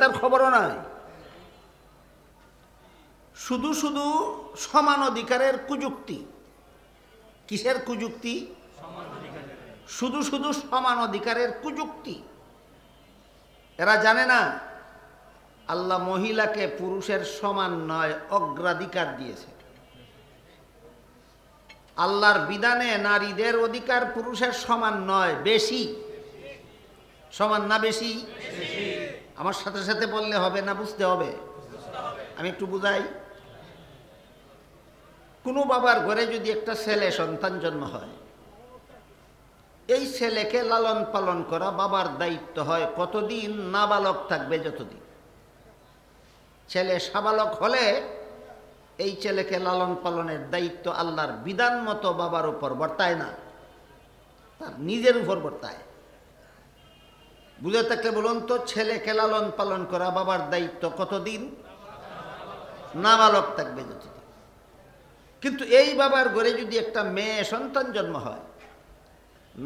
তার খবরও নাই। শুধু শুধু সমান অধিকারের কুযুক্তি। কিসের কুযুক্তি? শুধু শুধু সমান অধিকারের কুযুক্তি। এরা জানে না আল্লাহ মহিলাকে পুরুষের সমান নয় অগ্রাধিকার দিয়েছে। আল্লাহর বিধানে নারীদের অধিকার পুরুষের সমান নয়, বেশি। সমান না বেশি? আমার সাথে সাথে বললে হবে না, বুঝতে হবে। আমি একটু বুঝাই। কোনো বাবার ঘরে যদি একটা ছেলে সন্তান জন্ম হয়, এই ছেলেকে লালন পালন করা বাবার দায়িত্ব হয় কতদিন? নাবালক থাকবে যতদিন। ছেলে সাবালক হলে এই ছেলেকে লালন পালনের দায়িত্ব আল্লাহর বিধান মতো বাবার উপর বর্তায় না, তার নিজের উপর বর্তায়। বুঝে থাকলে বলুন তো, ছেলেকে লালন পালন করা বাবার দায়িত্ব কতদিন? নাবালক থাকবে যতদিন। কিন্তু এই বাবার ঘরে যদি একটা মেয়ে সন্তান জন্ম হয়,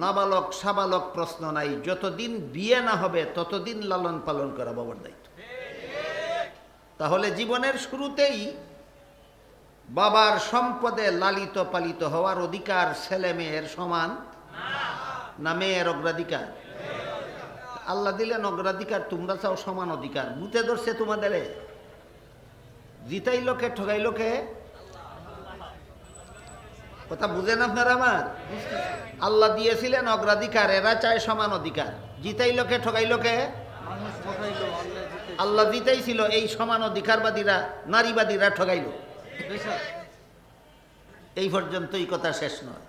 নাবালক সাবালক প্রশ্ন নাই, যতদিন বিয়ে না হবে ততদিন লালন পালন করা বাবার দায়িত্ব। তাহলে জীবনের শুরুতেই বাবার সম্পদে লালিত পালিত হওয়ার অধিকার ছেলে মেয়ের সমান না মেয়ের অগ্রাধিকার? আল্লাহ দিলেন অগ্রাধিকার, তোমরা চাও সমান অধিকার। বুঝতে ধরছে তোমাদের? জিতাই লোকে ঠগাই লোকে? কথা বুঝেন আপনারা আমার? আল্লাহ দিয়েছিলেন অগ্রাধিকার, এরা চায় সমান অধিকার। জিতাই লোকে ঠগাই লোকে? আল্লাহ জিতাইছিল, এই সমান অধিকারবাদীরা নারীবাদীরা ঠগাইল। এই পর্যন্তই, কথা শেষ নয়।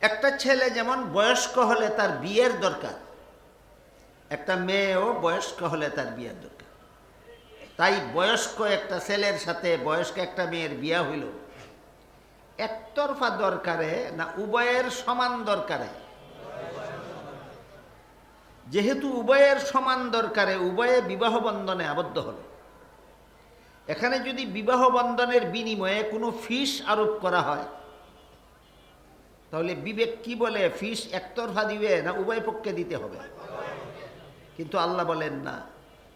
একটা ছেলে যেমন বয়স্ক হলে তার বিয়ের দরকার, একটা মেয়েও বয়স্ক হলে তার বিয়ের দরকার। তাই বয়স্ক একটা ছেলের সাথে বয়স্ক একটা মেয়ের বিয়ে হইল একতরফা দরকারে না উভয়ের সমান দরকারে? যেহেতু উভয়ের সমান দরকারে, উভয়ে বিবাহ বন্ধনে আবদ্ধ হল। এখানে যদি বিবাহ বন্ধনের বিনিময়ে কোনো ফিস আরোপ করা হয়, তাহলে বিবেক কি বলে? ফিস একতরফা দিবে না উভয় পক্ষে দিতে হবে? কিন্তু আল্লাহ বলেন না,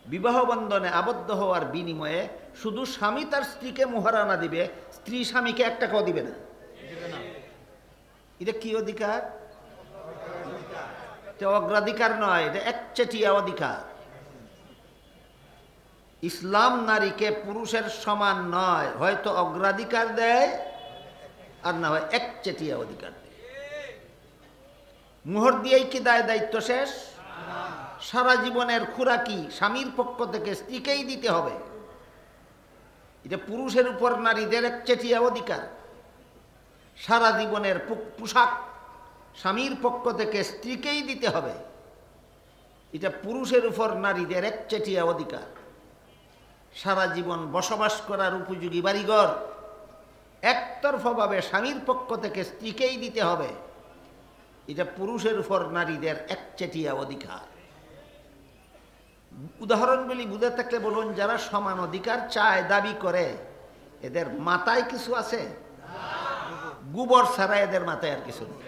বিবাহ বন্ধনে আবদ্ধ হওয়ার বিনিময়ে শুধু স্বামী তার স্ত্রীকে মোহরানা দিবে, স্ত্রী স্বামীকে এক টাকাও দিবে না। এটা কি অধিকার? এটা অগ্রাধিকার নয়, এটা একচেটিয়া অধিকার। ইসলাম নারীকে পুরুষের সমান নয়, হয়তো অগ্রাধিকার দেয় আর না হয় একচেটিয়া অধিকার দেয়। মোহর দিয়েই কি দায়িত্ব শেষ? সারা জীবনের খোরাকি স্বামীর পক্ষ থেকে স্ত্রীকেই দিতে হবে। এটা পুরুষের উপর নারীদের একচেটিয়া অধিকার। সারা জীবনের পোশাক স্বামীর পক্ষ থেকে স্ত্রীকেই দিতে হবে, এটা পুরুষের উপর নারীদের একচেটিয়া অধিকার। সারা জীবন বসবাস করার উপযোগী বাড়িঘর একতরফাভাবে স্বামীর পক্ষ থেকে স্ত্রীকেই দিতে হবে, এটা পুরুষের উপর নারীদের একচেটিয়া অধিকার। উদাহরণগুলি বুঝে থাকলে বলুন, যারা সমান অধিকার চায়, দাবি করে, এদের মাথায় কিছু আছে? গোবর ছাড়া এদের মাথায় আর কিছু নেই।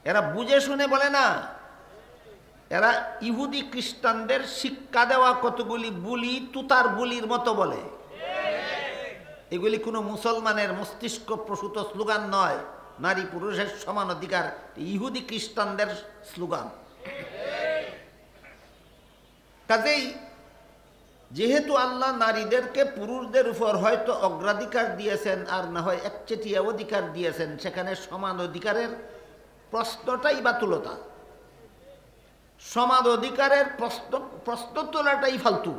এরা বুঝে শুনে বলে না, এরা ইহুদি খ্রিস্টানদের শিক্ষা দেওয়া কতগুলি বুলি তুতার বুলির মতো বলে। এগুলি কোনো মুসলমানের মস্তিষ্ক প্রসূত স্লোগান নয়। নারী পুরুষের সমান অধিকার ইহুদি খ্রিস্টানদের স্লোগান। কাজেই যেহেতু আল্লাহ নারীদেরকে পুরুষদের উপর হয়তো অগ্রাধিকার দিয়েছেন আর না হয় একচেটিয়া অধিকার দিয়েছেন, সেখানে সমান অধিকারের প্রশ্নটাই বাতুলতা। সমান অধিকারের প্রশ্ন তোলাটাই ফালতু।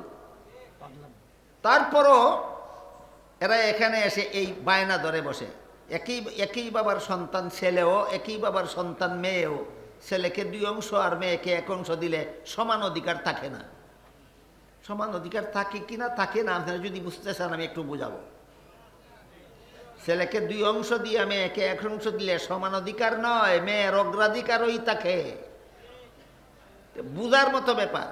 তারপরও এরা এখানে এসে এই বায়না ধরে বসে। একই বাবার সন্তান ছেলেও, একই বাবার সন্তান মেয়েও, ছেলেকে 2 অংশ আর মেয়েকে 1 অংশ দিলে সমান অধিকার থাকে না। সমান অধিকার থাকে কি না থাকে না, আপনারা যদি বুঝতে চান আমি একটু বোঝাবো। ছেলেকে 2 অংশ দিয়ে মেয়েকে 1 অংশ দিলে সমান অধিকার নয়, মেয়ের অগ্রাধিকারই থাকে। বুঝার মতো ব্যাপার।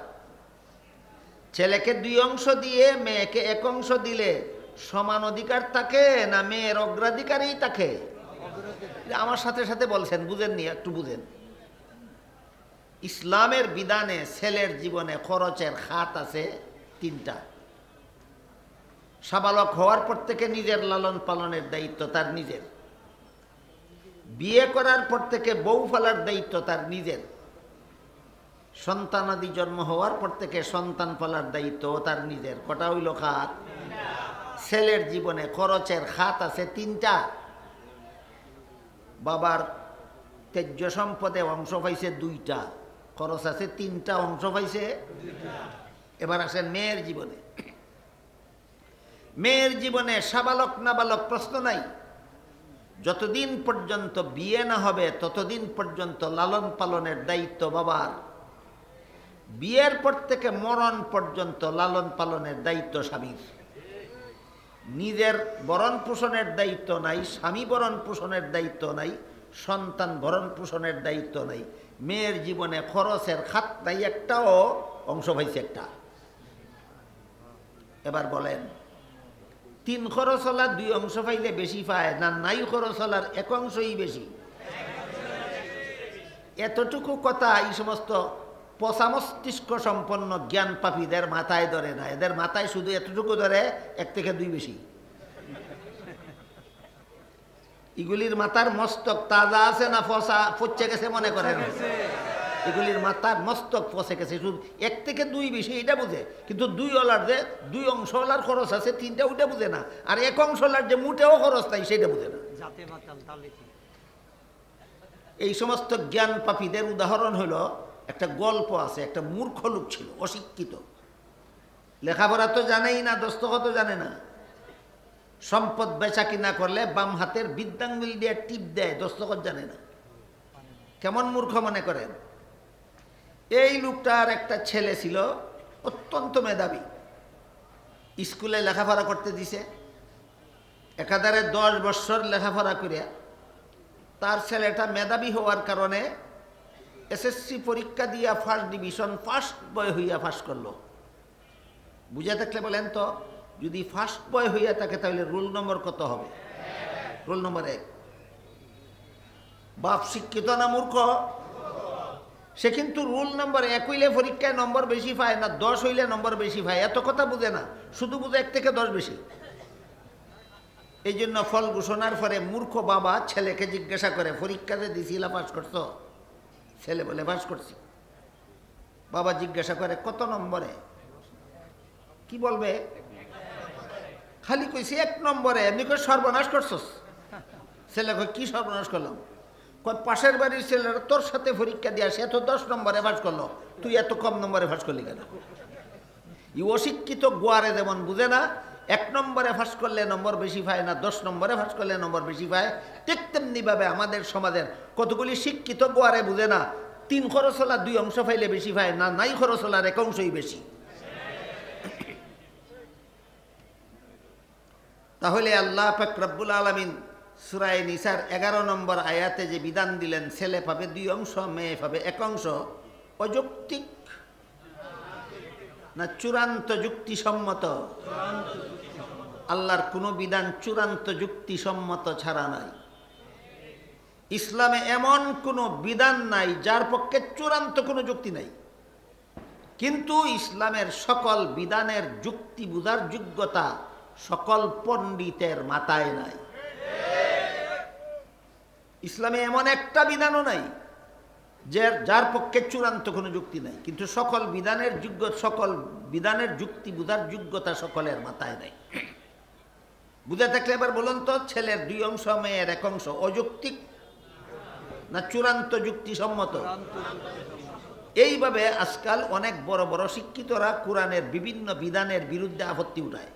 ছেলেকে 2 অংশ দিয়ে মেয়েকে 1 অংশ দিলে সমান অধিকার থাকে না মেয়ের অগ্রাধিকারই থাকে? আমার সাথে সাথে বলছেন, বুঝেননি? একটু বুঝেন। ইসলামের বিধানে ছেলের জীবনে খরচের খাত আছে 3টা। সাবালক হওয়ার পর থেকে নিজের লালন পালনের দায়িত্ব তার নিজের, বিয়ে করার পর থেকে বউ ফেলার দায়িত্ব তার নিজের, সন্তানাদি জন্ম হওয়ার পর থেকে সন্তান ফলার দায়িত্ব তার নিজের। কটা হইল খাত? ছেলের জীবনে খরচের খাত আছে 3টা। বাবার তেজ্য সম্পদে অংশ পাইছে 2টা, খরচ আছে 3টা, অংশ পাইছে 2টা। এবার আসেন মেয়ের জীবনে। মেয়ের জীবনে সাবালক নাবালক প্রশ্ন নাই, যতদিন পর্যন্ত বিয়ে না হবে ততদিন পর্যন্ত লালন পালনের দায়িত্ব বাবার। বিয়ের পর থেকে মরণ পর্যন্ত লালন পালনের দায়িত্ব স্বামীর। নিজের ভরণ পোষণের দায়িত্ব নাই, স্বামী ভরণ পোষণের দায়িত্ব নাই, সন্তান ভরণ পোষণের দায়িত্ব নাই। মেয়ের জীবনে খরচের খাত নাই একটাও, অংশ পাইছে 1টা। এবার বলেন, 3 খরচওয়ালার 2 অংশ পাইলে বেশি পায় না নাই খরচওয়ালার 1 অংশই বেশি? এতটুকু কথা এই সমস্ত পচা মস্তিষ্ক সম্পন্ন জ্ঞান পাপীদের মাথায় ধরে না। এদের মাথায় শুধু এতটুকু ধরে 1 থেকে 2 বেশি। এগুলির মাথার মস্তক তাজা আছে না পচে গেছে মনে করেন? এগুলির মাথার মস্তক পচে গেছে, শুধু 1 থেকে 2 বেশি এটা বুঝে, কিন্তু 2 ওলার যে 2 অংশওয়ালার খরচ আছে 3টা, ওইটা বুঝে না। আর 1 অংশওয়ালার যে মোটেও খরচ নাই সেটা বুঝে না। এই সমস্ত জ্ঞান পাপীদের উদাহরণ হলো, একটা গল্প আছে, একটা মূর্খ লোক ছিল, অশিক্ষিত, লেখাপড়া তো জানেই না, দস্তখত জানে না। সম্পদ বেচা কিনা করলে বাম হাতের বৃদ্ধাঙ্গুল দিয়ে টিপ দেয়, দস্তখত জানে না। কেমন মূর্খ মনে করেন? এই লোকটার একটা ছেলে ছিল অত্যন্ত মেধাবী, স্কুলে লেখাপড়া করতে দিছে। একাধারে 10 বছর লেখাপড়া করিয়া তার ছেলেটা মেধাবী হওয়ার কারণে এসএসসি পরীক্ষা দিয়া ফার্স্ট ডিভিশন, ফার্স্ট বয় হইয়া পাস করলো। বুঝে থাকলে বলেন তো, যদি ফার্স্ট বয় হইয়া থাকে তাহলে রোল নম্বর কত হবে? Roll number 1। বাপ শিক্ষিত না মূর্খ? সে কিন্তু রোল নম্বর 1 হইলে পরীক্ষায় নম্বর বেশি পায় না, 10 হইলে নম্বর বেশি পায়, এত কথা বুঝে না, শুধু বুঝে 1 থেকে 10 বেশি। এই জন্য ফল ঘোষণার পরে মূর্খ বাবা ছেলেকে জিজ্ঞাসা করে, পরীক্ষাতে দিছিলা, পাস করছো? ছেলে বলে পাস করছি। বাবা জিজ্ঞাসা করে, কত নম্বরে? কি বলবে? খালি কইছি 1 নম্বরে। এমনি করে সর্বনাশ করছস? ছেলে কয়, কি সর্বনাশ করলাম? কয়, পাশের বাড়ির ছেলেরা তোর সাথে পরীক্ষা দিয়া সে তো 10 নম্বরে পাস করলো, তুই এত কম নম্বরে পাস করলি কেন? এই অশিক্ষিত গোয়ারে যেমন বুঝে না 1 নম্বরে পাস করলে নম্বর বেশি পায় না, 10 নম্বরে পাস করলে নম্বর বেশি পায়, ঠিক তেমনিভাবে আমাদের সমাজের কতগুলি শিক্ষিত গোয়ারে বুঝে না 3 খরচওয়ালা 2 অংশ পাইলে বেশি পায় না, নাই খরচওয়ালার 1 অংশই বেশি। তাহলে আল্লাহ পাক রব্বুল আলামিন সূরা নিসার 11 নম্বর আয়াতে যে বিধান দিলেন, ছেলে পাবে 2 অংশ, মেয়ে পাবে 1 অংশ, অযৌক্তিক না চূড়ান্ত যুক্তিসম্মত? আল্লাহর কোনো বিধান চূড়ান্ত যুক্তিসম্মত ছাড়া নাই। ইসলামে এমন কোনো বিধান নাই যার পক্ষে চূড়ান্ত কোনো যুক্তি নাই, কিন্তু ইসলামের সকল বিধানের যুক্তি বুঝার যোগ্যতা সকল পণ্ডিতের মাথায় নাই। ইসলামে এমন একটা বিধানও নাই যার পক্ষে চূড়ান্ত কোনো যুক্তি নাই, কিন্তু সকল বিধানের যুক্তি বুঝার যোগ্যতা সকলের মাথায় নাই। বুঝে থাকলে এবার বলুন তো, ছেলের 2 অংশ, মেয়ের 1 অংশ অযৌক্তিক না চূড়ান্ত যুক্তিসম্মত? এইভাবে আজকাল অনেক বড় বড় শিক্ষিতরা কোরআনের বিভিন্ন বিধানের বিরুদ্ধে আপত্তি উঠায়।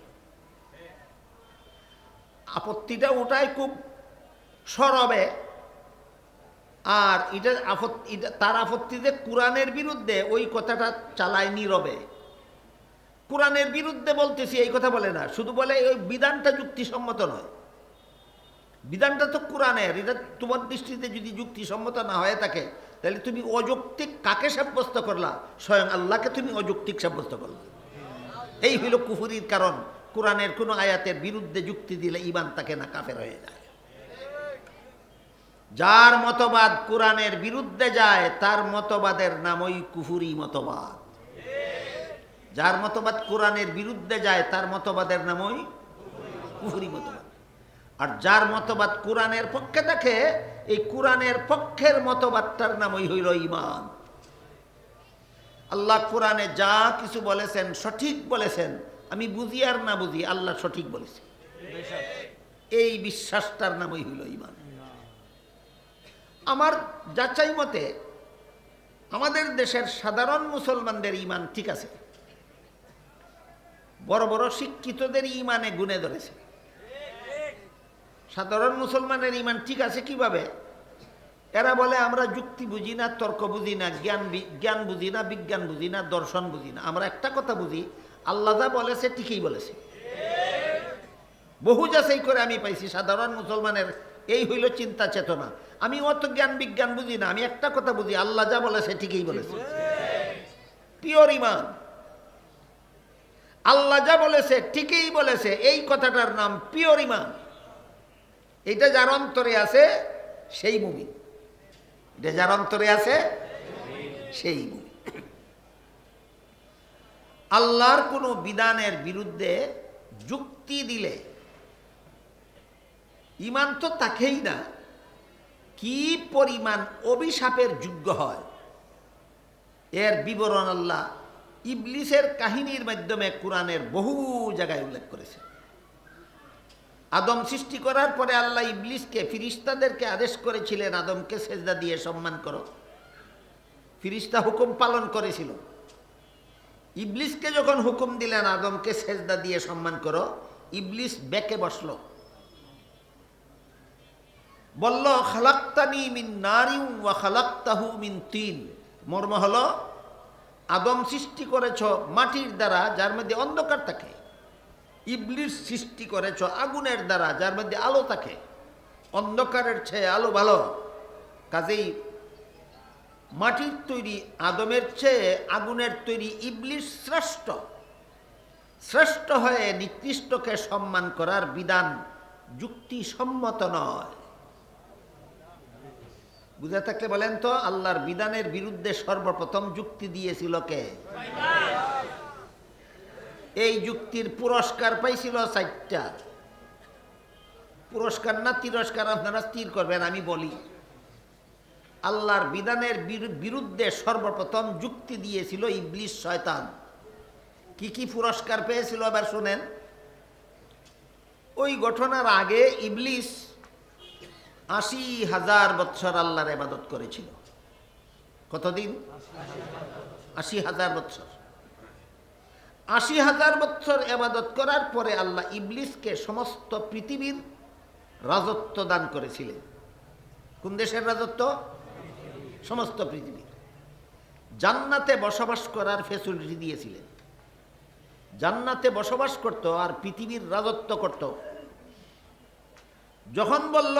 আপত্তিটা উঠায় খুব সরবে, আর তার আপত্তিতে কোরআনের বিরুদ্ধে ওই কথাটা চালায় নীরবে। কোরআনের বিরুদ্ধে বলতেছি এই কথা বলে না, শুধু বলে ওই বিধানটা যুক্তিসম্মত নয়। বিধানটা তো কোরআনের, এটা তোমার দৃষ্টিতে যদি যুক্তিসম্মত না হয়ে থাকে তাহলে তুমি অযৌক্তিক কাকে সাব্যস্ত করলা? স্বয়ং আল্লাহকে তুমি অযৌক্তিক সাব্যস্ত করলা। এই হইল কুফরির কারণ। কোরআনের কোনো আয়াতের বিরুদ্ধে যুক্তি দিলে ঈমান তাকে না কাফের হয়ে যায়। যার মতবাদ কোরআনের বিরুদ্ধে যায় তার মতবাদের নামই কুফুরি মতবাদ। যার মতবাদ কোরআনের বিরুদ্ধে যায় তার মতবাদের নামই কুফুরি মতবাদ। আর যার মতবাদ কোরআনের পক্ষে থাকে, এই কোরআনের পক্ষের মতবাদটার নামই হইল ঈমান। আল্লাহ কোরআনে যা কিছু বলেছেন সঠিক বলেছেন, আমি বুঝি আর না বুঝি আল্লাহ সঠিক বলেছেন, এই বিশ্বাসটার নামই হইল ঈমান। আমার যাচাই মতে আমাদের দেশের সাধারণ মুসলমানদের ঈমান ঠিক আছে, বড় বড় শিক্ষিতদের ঈমানে গুণে ধরেছে। সাধারণ মুসলমানের ঈমান ঠিক আছে কিভাবে? এরা বলে আমরা যুক্তি বুঝি না, তর্ক বুঝি না, জ্ঞান বুঝি না, বিজ্ঞান বুঝি না, দর্শন বুঝি না, আমরা একটা কথা বুঝি, আল্লাহ যা বলেছে ঠিকই বলেছে। বহু যাচাই করে আমি পাইছি সাধারণ মুসলমানের এই হইল চিন্তা চেতনা। আমি অত জ্ঞান বিজ্ঞান বুঝি না, আমি একটা কথা বুঝি, আল্লাহ যা বলেছে ঠিকই বলেছে। পিওর ঈমান। আল্লাহ যা বলেছে ঠিকই বলেছে, এই কথাটার নাম পিওর ঈমান। এটা যার অন্তরে আছে সেই মুমিন। এটা যার অন্তরে আছে সেই মুমিন। আল্লাহর কোনো বিধানের বিরুদ্ধে যুক্তি দিলে ঈমান তো তাকেই না, কি পরিমাণ অভিশাপের যোগ্য হয় এর বিবরণ আল্লাহ ইবলিসের কাহিনীর মাধ্যমে কোরআনের বহু জায়গায় উল্লেখ করেছে। আদম সৃষ্টি করার পরে আল্লাহ ইবলিসকে, ফিরিস্তাদেরকে আদেশ করেছিলেন আদমকে সেজদা দিয়ে সম্মান করো। ফিরিস্তা হুকুম পালন করেছিল। ইবলিসকে যখন হুকুম দিলেন আদমকে সেজদা দিয়ে সম্মান করো, ইবলিস বেঁকে বসল, বলল খালাক্তানি মিন নারিন ওয়া খালাক্তাহু মিন তিন। মর্ম হলো, আদম সৃষ্টি করেছ মাটির দ্বারা যার মধ্যে অন্ধকার থাকে, ইবলিস সৃষ্টি করেছ আগুনের দ্বারা যার মধ্যে আলো থাকে। অন্ধকারের চেয়ে আলো ভালো, কাজেই মাটির তৈরি আদমের চেয়ে আগুনের তৈরি ইবলিস শ্রেষ্ঠ। শ্রেষ্ঠ হয়ে নিকৃষ্টকে সম্মান করার বিধান যুক্তিসম্মত নয়। বুঝে থাকলে বলেন তো, আল্লাহর বিধানের বিরুদ্ধে সর্বপ্রথম যুক্তি দিয়েছিল কে? এই যুক্তির পুরস্কার পাইছিল 4টা। পুরস্কার না তিরস্কার আপনারা স্থির করবেন, আমি বলি। আল্লাহর বিধানের বিরুদ্ধে সর্বপ্রথম যুক্তি দিয়েছিল ইবলিস শয়তান। কি কি পুরস্কার পেয়েছিল এবার শুনেন। ওই ঘটনার আগে ইবলিস 80,000 বৎসর আল্লাহর ইবাদত করেছিল। কতদিন? 80,000 বৎসর। 80,000 বৎসর ইবাদত করার পরে আল্লাহ ইবলিসকে সমস্ত পৃথিবীর রাজত্ব দান করেছিলেন। কোন দেশের রাজত্ব? সমস্ত পৃথিবীর। জান্নাতে বসবাস করার ফ্যাসিলিটি দিয়েছিলেন। জান্নাতে বসবাস করত আর পৃথিবীর রাজত্ব করত। যখন বলল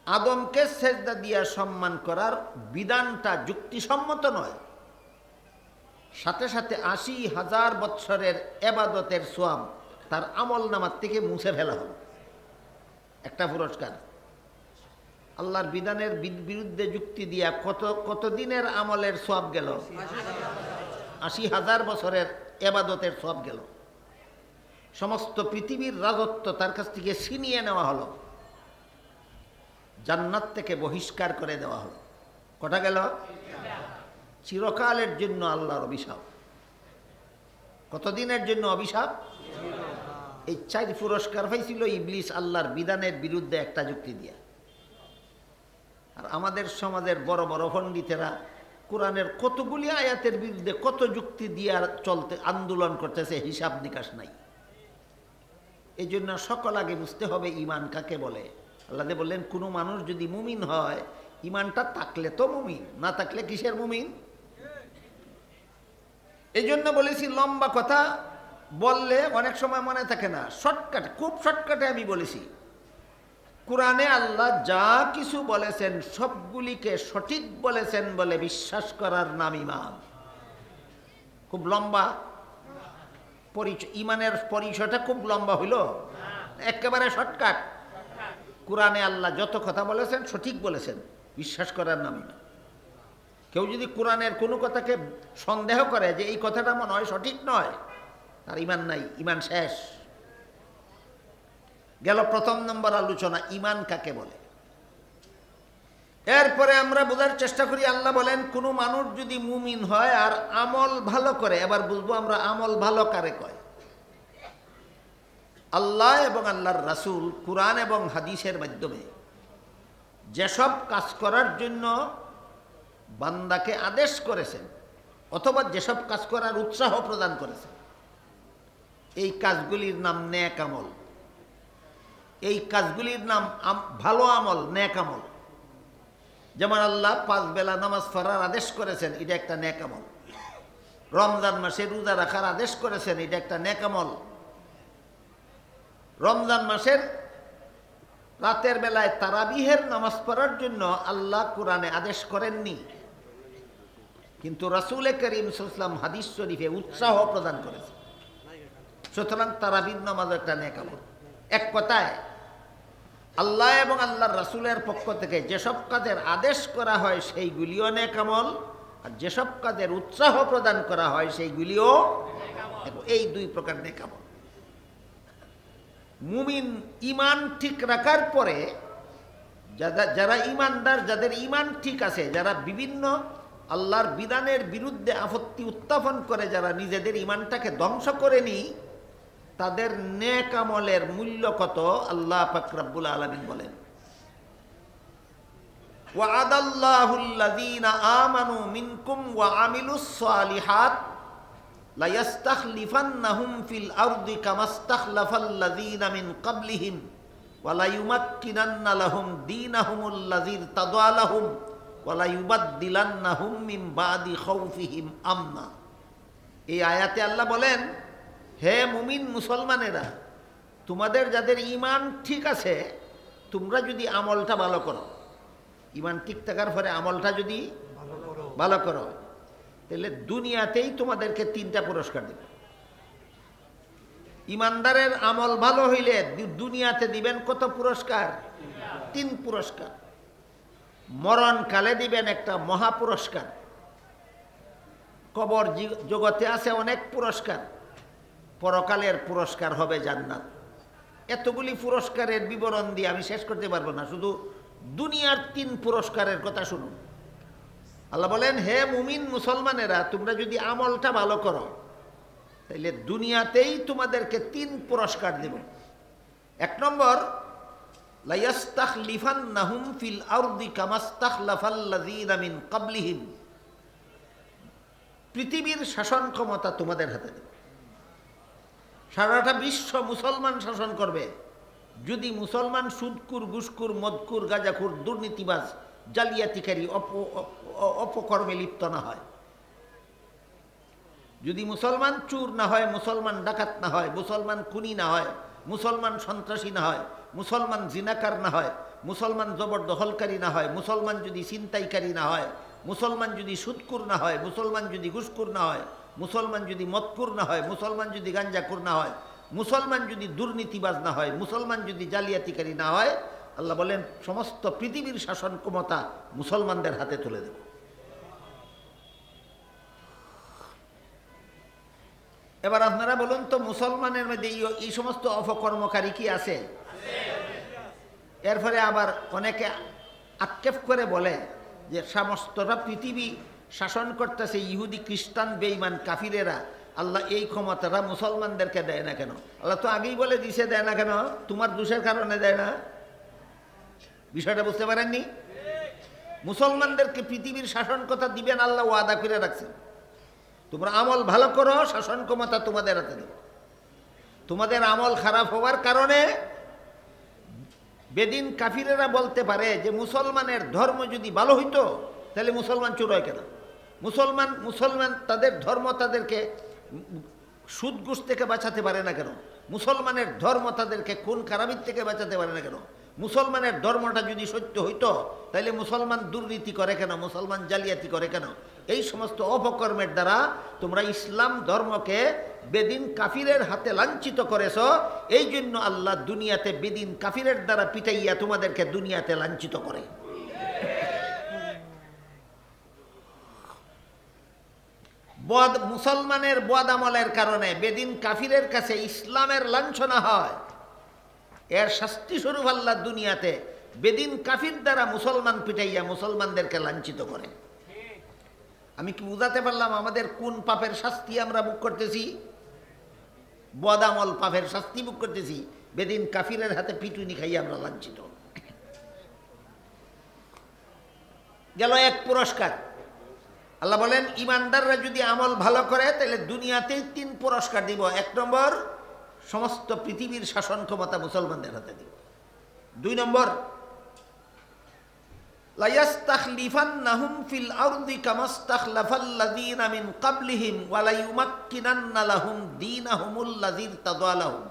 আদমকে সেজদা দিয়া সম্মান করার বিধানটা যুক্তিসম্মত নয়, সাথে সাথে 80,000 বৎসরের ইবাদতের সওয়াব তার আমল নামার থেকে মুছে ফেলা হলো। একটা পুরস্কার। আল্লাহর বিধানের বিরুদ্ধে যুক্তি দিয়া কত দিনের আমলের সওয়াব গেল? 80,000 বছরের ইবাদতের সওয়াব গেল। সমস্ত পৃথিবীর রাজত্ব তার কাছ থেকে ছিনিয়ে নেওয়া হলো। জান্নাত থেকে বহিষ্কার করে দেওয়া হলো। কটা গেল? চিরকালের জন্য আল্লাহর অভিশাপ। কতদিনের জন্য অভিশাপ? এই 4 পুরস্কার পাইছিল ইবলিস আল্লাহর বিধানের বিরুদ্ধে একটা যুক্তি দিয়া। আর আমাদের সমাজের বড় বড় পণ্ডিতেরা কোরআনের কতগুলি আয়াতের বিরুদ্ধে কত যুক্তি দিয়া চলতে আন্দোলন করতেছে, হিসাব নিকাশ নাই। এই জন্য সকল আগে বুঝতে হবে ঈমান কাকে বলে। আল্লাহ বললেন, কোনো মানুষ যদি মুমিন হয়, ঈমানটা থাকলে তো মুমিন, না থাকলে কিসের মুমিন? এই জন্য বলেছি, লম্বা কথা বললে অনেক সময় মনে থাকে না। শর্টকাটে, খুব শর্টকাটে আমি বলেছি, কোরআনে আল্লাহ যা কিছু বলেছেন সবগুলিকে সঠিক বলেছেন বলে বিশ্বাস করার নাম ঈমান। খুব লম্বা পরিচয়, ঈমানের পরিচয়টা খুব লম্বা হইল, একেবারে শর্টকাট। কোরআনে আল্লাহ যত কথা বলেছেন সঠিক বলেছেন, বিশ্বাস করার নাম না। কেউ যদি কোরআনের কোনো কথাকে সন্দেহ করে যে এই কথাটা মনে হয় সঠিক নয়, তার ঈমান নাই, ঈমান শেষ। গেল প্রথম নম্বর আলোচনা, ঈমান কাকে বলে। এরপরে আমরা বোঝার চেষ্টা করি, আল্লাহ বলেন কোনো মানুষ যদি মুমিন হয় আর আমল ভালো করে, এবার বুঝবো আমরা আমল ভালো কারে কয়। আল্লাহ এবং আল্লাহর রাসূল কুরআন এবং হাদিসের মাধ্যমে যেসব কাজ করার জন্য বান্দাকে আদেশ করেছেন অথবা যেসব কাজ করার উৎসাহ প্রদান করেছেন, এই কাজগুলির নাম নেক আমল। এই কাজগুলির নাম ভালো আমল, নেক আমল। যেমন আল্লাহ 5 বেলা নামাজ পড়ার আদেশ করেছেন, এটা একটা নেক আমল। রমজান মাসে রোজা রাখার আদেশ করেছেন, এটা একটা নেক আমল। রমজান মাসের রাতের বেলায় তারাবিহের নামাজ পড়ার জন্য আল্লাহ কোরআনে আদেশ করেননি, কিন্তু রাসূল করিম সাল্লাল্লাহু আলাইহি ওয়াসাল্লাম হাদিস শরীফে উৎসাহ প্রদান করেছে। সুতরাং তারাবির নামাজ একটা নেক আমল। এক কথায় আল্লাহ এবং আল্লাহর রাসূলের পক্ষ থেকে যেসব কাজের আদেশ করা হয় সেইগুলিও নেক আমল, আর যেসব কাজের উৎসাহ প্রদান করা হয় সেইগুলিও, এই 2 প্রকার নেক আমল। মুমিন ঈমান ঠিক রাখার পরে যারা ঈমানদার, যাদের ঈমান ঠিক আছে, যারা বিভিন্ন আল্লাহর বিধানের বিরুদ্ধে আপত্তি উত্থাপন করে, যারা নিজেদের ঈমানটাকে ধ্বংস করেনি, তাদের নেক আমলের মূল্য কত আল্লাহ পাক রব্বুল আলামিন বলেন, ওয়া'আদাল্লাহুল্লাযীনা আমানু মিনকুম ওয়া আমিলুস সালিহাত লা ইস্তাখলিফান্নাহুম ফিল আরদি কামাস্তাখলাফাল্লাযীনা মিন ক্বাবলিহিম ওয়া লা ইউমাক্কিনান্না লাহুম দীনাহুমুল্লাযী ইরতাদা লাহুম ওয়া লা ইউবাদদিলান্নাহুম মিন বাদি খাউফিহিম আমনা। এই আয়াতে আল্লাহ বলেন, হে মুমিন মুসলমানেরা, তোমাদের যাদের ঈমান ঠিক আছে, তোমরা যদি আমলটা ভালো করো, ঈমান ঠিক থাকার পরে আমলটা যদি ভালো করো, তাহলে দুনিয়াতেই তোমাদেরকে 3টা পুরস্কার দেবে। ঈমানদারের আমল ভালো হইলে দুনিয়াতে দিবেন কত পুরস্কার? 3 পুরস্কার। মরণকালে দিবেন একটা মহা পুরস্কার। কবর জগতে আছে অনেক পুরস্কার, পরকালের পুরস্কার হবে জান্নাত। এতগুলি পুরস্কারের বিবরণ দিয়ে আমি শেষ করতে পারবো না, শুধু দুনিয়ার 3 পুরস্কারের কথা শুনুন। আল্লাহ বলেন, হে মুমিন মুসলমানেরা, তোমরা যদি আমলটা ভালো করো, তাহলে দুনিয়াতেই তোমাদেরকে 3 পুরস্কার দেব। 1 নম্বর, লা ইস্তাখলিফান্নাহুম ফিল আরদি কামাস্তাখলাফাল্লাযীনা মিন ক্বাবলিহিম। পৃথিবীর শাসন ক্ষমতা তোমাদের হাতে দেব। সারাটা বিশ্ব মুসলমান শাসন করবে যদি মুসলমান সুদকুর, ঘুষকুর, মদকুর, গাঁজাখুর, দুর্নীতিবাজ, জালিয়াতিকারী, অপকর্মে লিপ্ত না হয়। যদি মুসলমান চুর না হয়, মুসলমান ডাকাত না হয়, মুসলমান খুনি না হয়, মুসলমান সন্ত্রাসী না হয়, মুসলমান জিনাকার না হয়, মুসলমান জবরদখলকারী না হয়, মুসলমান যদি ছিনতাইকারী না হয়, মুসলমান যদি সুদকুর না হয়, মুসলমান যদি ঘুষকুর না হয়, মুসলমান যদি মদকুর না হয়, মুসলমান যদি গাঞ্জাকুর না হয়, মুসলমান যদি দুর্নীতিবাজ না হয়, মুসলমান যদি জালিয়াতিকারী না হয়, আল্লাহ বলেন সমস্ত পৃথিবীর শাসন ক্ষমতা মুসলমানদের হাতে তুলে দেব। এবার আপনারা বলুন তো, মুসলমানের মধ্যে এই সমস্ত অপকর্মকারী কি আছে? এরপরে আবার অনেকে আক্ষেপ করে বলে যে সমস্তটা পৃথিবী শাসন করতেছে ইহুদি, খ্রিস্টান, বেঈমান, কাফিরেরা, আল্লাহ এই ক্ষমতাটা মুসলমানদেরকে দেয় না কেন? আল্লাহ তো আগেই বলে দিছে দেয় না কেন, তোমার দোষের কারণে দেয় না। বিষয়টা বুঝতে পারেননি? মুসলমানদেরকে পৃথিবীর শাসন কথা দিবেন আল্লাহ ওয়াদা করে রাখছেন। তোমরা আমল ভালো করো, শাসন ক্ষমতা তোমাদের হাতে দেব। তোমাদের আমল খারাপ হওয়ার কারণে বেদিন কাফিরেরা বলতে পারে যে মুসলমানের ধর্ম যদি ভালো হইতো তাহলে মুসলমান চোর হয় কেন? মুসলমান তাদের ধর্ম তাদেরকে সুদ ঘুষ থেকে বাঁচাতে পারে না কেন? মুসলমানের ধর্ম তাদেরকে খুন খারাপির থেকে বাঁচাতে পারে না কেন? মুসলমানের ধর্মটা যদি সত্য হইতো তাহলে মুসলমান দুর্নীতি করে কেন? মুসলমান জালিয়াতি করে কেন? এই সমস্ত অপকর্মের দ্বারা তোমরা ইসলাম ধর্মকে বেদিন কাফিরের হাতে লাঞ্ছিত করেছ। এই জন্য আল্লাহ দুনিয়াতে বেদিন কাফিরের দ্বারা পিটাইয়া তোমাদেরকে দুনিয়াতে লাঞ্ছিত করে। মুসলমানের বদ আমলের কারণে বেদিন কাফিরের কাছে ইসলামের লাঞ্ছনা হয়, এর শাস্তি স্বরূপ আল্লাহ দুনিয়াতে বেদিন কাফির দ্বারা মুসলমান পিটাইয়া মুসলমানদেরকে লাঞ্ছিত করে। আমি কি বুঝাতে পারলাম আমাদের কোন পাপের শাস্তি আমরা ভোগ করতেছি? বদ আমল পাপের শাস্তি ভোগ করতেছি, বেদিন কাফিরের হাতে পিটুনি খাইয়া আমরা লাঞ্ছিত। গেল এক পুরস্কার। আল্লাহ বলেন ইমানদাররা যদি আমল ভালো করে তাহলে দুনিয়াতেই 3 পুরস্কার দিব। 1 নম্বর, সমস্ত পৃথিবীর শাসন ক্ষমতা মুসলমানদের হাতে দিব। 2 নম্বর, লায়াস্তাখলিফান্নাহুম ফিল আরদি কামাস্তাখলাফাল্লাযীনা মিন ক্বাবলিহিম ওয়া লায়ুমাক্কিনান্না লাহুম দীনাহুমুল্লাযী ইরতাদা লাহুম।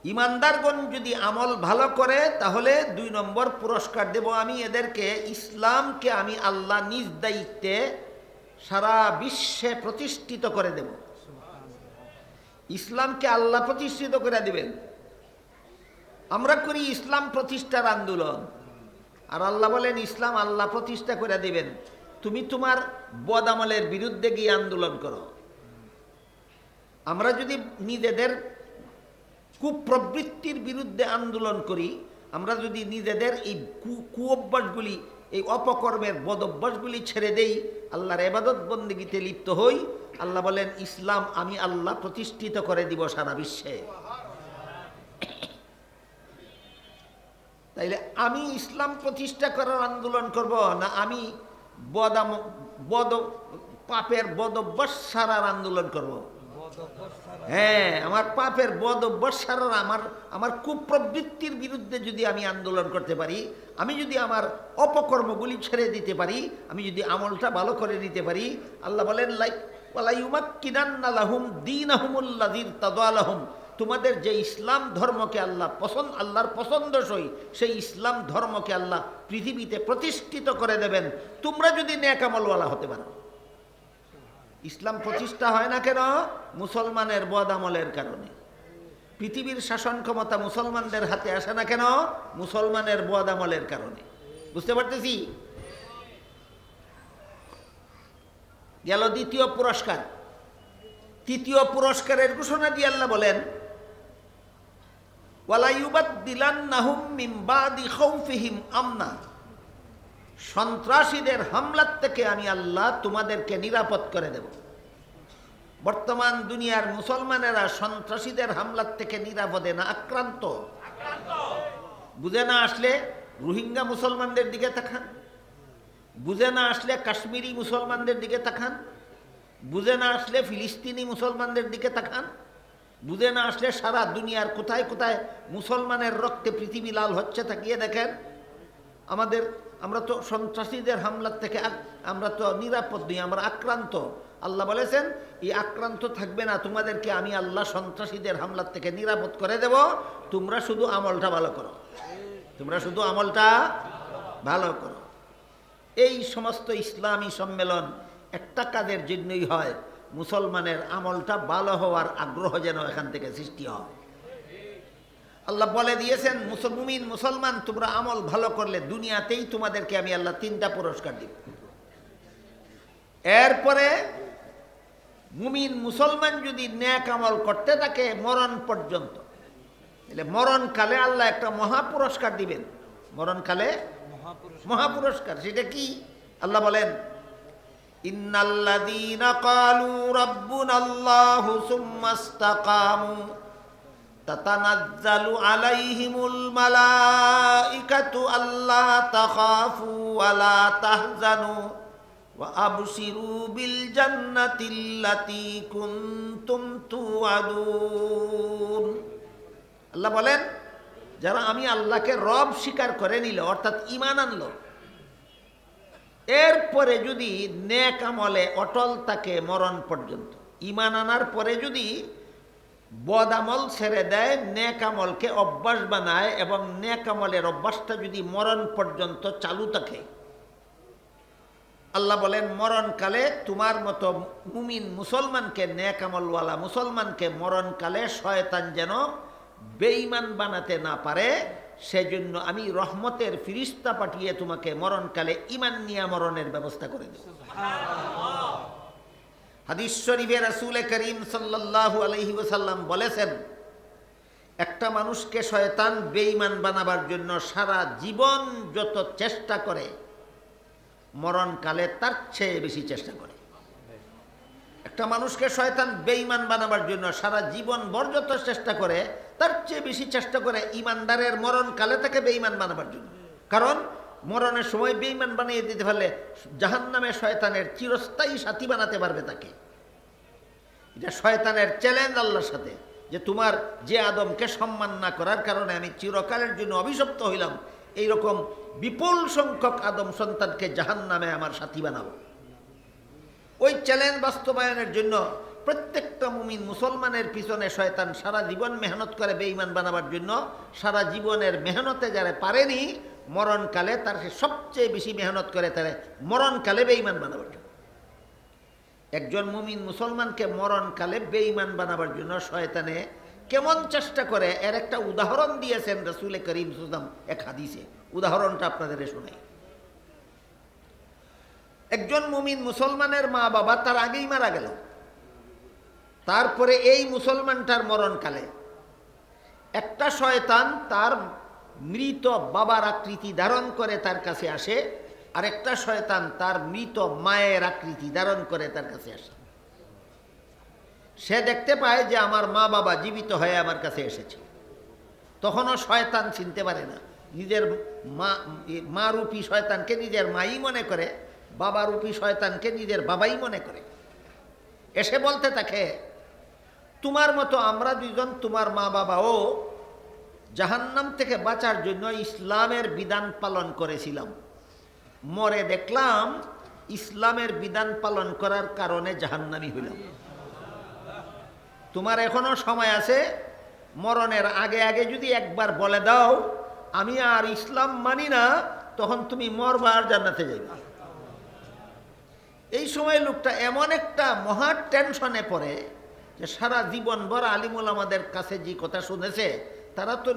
ইমানদারগণ যদি আমল ভালো করে তাহলে 2 নম্বর পুরস্কার দেব আমি এদেরকে, ইসলামকে আমি আল্লাহ নিজ দায়িত্বে সারা বিশ্বে প্রতিষ্ঠিত করে দেব। ইসলামকে আল্লাহ প্রতিষ্ঠিত করে দিবেন। আমরা করি ইসলাম প্রতিষ্ঠার আন্দোলন, আর আল্লাহ বলেন ইসলাম আল্লাহ প্রতিষ্ঠা করে দিবেন। তুমি তোমার বদ আমলের বিরুদ্ধে গিয়ে আন্দোলন করো। আমরা যদি নিজেদের কুপ্রবৃত্তির বিরুদ্ধে আন্দোলন করি, আমরা যদি নিজেদের এই কুঅভ্যাসগুলি, এই অপকর্মের বদ অভ্যাসগুলি ছেড়ে দেই, আল্লাহর ইবাদত বন্দেগীতে লিপ্ত হই, আল্লাহ বলেন ইসলাম আমি আল্লাহ প্রতিষ্ঠিত করে দিব সারা বিশ্বে। তাইলে আমি ইসলাম প্রতিষ্ঠা করার আন্দোলন করব না আমি পাপের বদ অভ্যাস সারার আন্দোলন করব? হ্যাঁ, আমার পাপের বদ অভ্যাস সারার, আমার কুপ্রবৃত্তির বিরুদ্ধে যদি আমি আন্দোলন করতে পারি, আমি যদি আমার অপকর্মগুলি ছেড়ে দিতে পারি, আমি যদি আমলটা ভালো করে নিতে পারি, আল্লাহ বলেন ওয়ালাইউমাক্কিনান্না লাহুম দীনাহুমুল্লাযী ইরতাদা লাহুম। তোমাদের যে ইসলাম ধর্মকে আল্লাহর পছন্দসই, সেই ইসলাম ধর্মকে আল্লাহ পৃথিবীতে প্রতিষ্ঠিত করে দেবেন, তোমরা যদি নেক আমলওয়ালা হতে পারো। ইসলাম প্রতিষ্ঠা হয় না কেন? মুসলমানের বদ আমলের কারণে। পৃথিবীর শাসন ক্ষমতা মুসলমানদের হাতে আসে না কেন? মুসলমানের বদ আমলের কারণে। বুঝতে পারতেছি? গেল 2য় পুরস্কার। 3য় পুরস্কারের ঘোষণা দিয়ে আল্লাহ বলেন ওয়ালা ইউবাদদিলান্নাহুম মিন বাদি খাউফিহিম আমনা। সন্ত্রাসীদের হামলার থেকে আমি আল্লাহ তোমাদেরকে নিরাপদ করে দেব। বর্তমান দুনিয়ার মুসলমানেরা সন্ত্রাসীদের হামলার থেকে নিরাপদে না, আক্রান্ত। বুঝে না আসলে রোহিঙ্গা মুসলমানদের দিকে তাকান, বুঝে না আসলে কাশ্মীরি মুসলমানদের দিকে তাকান, বুঝে না আসলে ফিলিস্তিনি মুসলমানদের দিকে তাকান, বুঝে না আসলে সারা দুনিয়ার কোথায় কোথায় মুসলমানের রক্তে পৃথিবী লাল হচ্ছে তাকিয়ে দেখেন। আমরা তো সন্ত্রাসীদের হামলার থেকে আমরা তো নিরাপদ নই, আমরা আক্রান্ত। আল্লাহ বলেছেন এই আক্রান্ত থাকবে না, তোমাদেরকে আমি আল্লাহ সন্ত্রাসীদের হামলার থেকে নিরাপদ করে দেব। তোমরা শুধু আমলটা ভালো করো, তোমরা শুধু আমলটা ভালো করো। এই সমস্ত ইসলামী সম্মেলন একটা কাজের জন্যই হয়, মুসলমানের আমলটা ভালো হওয়ার আগ্রহ যেন এখান থেকে সৃষ্টি হয়। আল্লাহ বলে দিয়েছেন মুমিন মুসলমান তোমরা আমল ভালো করলে দুনিয়াতেই তোমাদেরকে আমি আল্লাহ 3টা পুরস্কার দিব। এরপরে মুমিন মুসলমান যদি নেক আমল করতে থাকে মরণ পর্যন্ত, তাহলে মরণকালে আল্লাহ একটা মহাপুরস্কার দিবেন। মরণকালে মহাপুরস্কার, সেটা কি? আল্লাহ বলেন ইন্নাল্লাযীনা ক্বালু রাব্বুনাল্লাহু সুম্মা ইসতাকামু তাতানাজ্জালু আলাইহিমুল মালাইকাতু আল্লা তাখাফু ওয়া লা তাহজানু ওয়া আবশিরু বিল জান্নাতিল্লাতী কুনতুম তুআদুন। আল্লাহ বলেন যারা আমি আল্লাহকে রব স্বীকার করে নিল, অর্থাৎ ঈমান আনলো, এরপরে যদি নেক আমলে অটল থাকে মরণ পর্যন্ত, ঈমান আনার পরে যদি বদ আমল ছেড়ে দেয়, নেক আমলকে অভ্যাস বানায় এবং নেক আমলের অভ্যাসটা যদি মরণ পর্যন্ত চালু থাকে, আল্লাহ বলেন মরণকালে তোমার মতো মুমিন মুসলমানকে, নেক আমলওয়ালা মুসলমানকে মরণকালে শয়তান যেন বেঈমান বানাতে না পারে, সেজন্য আমি রহমতের ফিরিস্তা পাঠিয়ে তোমাকে মরণকালে ঈমান নিয়ে মরণের ব্যবস্থা করে দেব। হাদিস শরীফে রাসূল করিম সাল্লাল্লাহু আলাইহি ওয়াসাল্লাম বলেছেন, একটা মানুষকে শয়তান বেঈমান বানাবার জন্য সারা জীবন যত চেষ্টা করে, মরণকালে তার চেয়ে বেশি চেষ্টা করে। একটা মানুষকে শয়তান বেঈমান বানাবার জন্য সারা জীবন ভর যত চেষ্টা করে, তার চেয়ে বেশি চেষ্টা করে ইমানদারের মরণকালে তাকে বেঈমান বানাবার জন্য। কারণ মরণের সময় বেঈমান বানিয়ে দিতে পারলে জাহান্নামে শয়তানের চিরস্থায়ী সাথী বানাতে পারবে তাকে। এটা শয়তানের চ্যালেঞ্জ আল্লাহর সাথে, যে তোমার যে আদমকে সম্মান না করার কারণে আমি চিরকালের জন্য অভিশপ্ত হইলাম, এইরকম বিপুল সংখ্যক আদম সন্তানকে জাহান্নামে আমার সাথী বানাবো। ওই চ্যালেঞ্জ বাস্তবায়নের জন্য প্রত্যেকটা মুমিন মুসলমানের পিছনে শয়তান সারা জীবন মেহনত করে বেঈমান বানাবার জন্য। সারা জীবনের মেহনতে যারা পারেনি, মরণকালে তার সবচেয়ে বেশি মেহনত করে তারা মরণকালে বেঈমান বানাবার জন্য। একজন মুমিন মুসলমানকে মরণকালে বেঈমান বানাবার জন্য শয়তানে কেমন চেষ্টা করে, এর একটা উদাহরণ দিয়েছেন রাসূল করিম সাল্লাল্লাহু আলাইহি ওয়াসাল্লাম এক হাদিসে। উদাহরণটা আপনাদের শোনাই। একজন মুমিন মুসলমানের মা বাবা তার আগেই মারা গেল, তারপরে এই মুসলমানটার মরণকালে একটা শয়তান তার মৃত বাবার আকৃতি ধারণ করে তার কাছে আসে, আর একটা শয়তান তার মৃত মায়ের আকৃতি ধারণ করে তার কাছে আসে। সে দেখতে পায় যে আমার মা বাবা জীবিত হয়ে আমার কাছে এসেছে। তখনও শয়তান চিনতে পারে না, নিজের মা রূপী শয়তানকে নিজের মাই মনে করে, বাবা রূপী শয়তানকে নিজের বাবাই মনে করে। এসে বলতে থাকে, তোমার মতো আমরা দুইজন তোমার মা বাবাও জাহান্নাম থেকে বাঁচার জন্য ইসলামের বিধান পালন করেছিলাম, মরে দেখলাম ইসলামের বিধান পালন করার কারণে জাহান্নামী হইলাম। তোমার এখনো সময় আছে, মরণের আগে আগে যদি একবার বলে দাও আমি আর ইসলাম মানি না, তখন তুমি মরবা আর জান্নাতে যাইবা। এই সময় লোকটা এমন একটা মহা টেনশনে পড়ে যে সারা জীবন ভর আলিমুল আমাদের কাছে যে কথা শুনেছে, তারা তো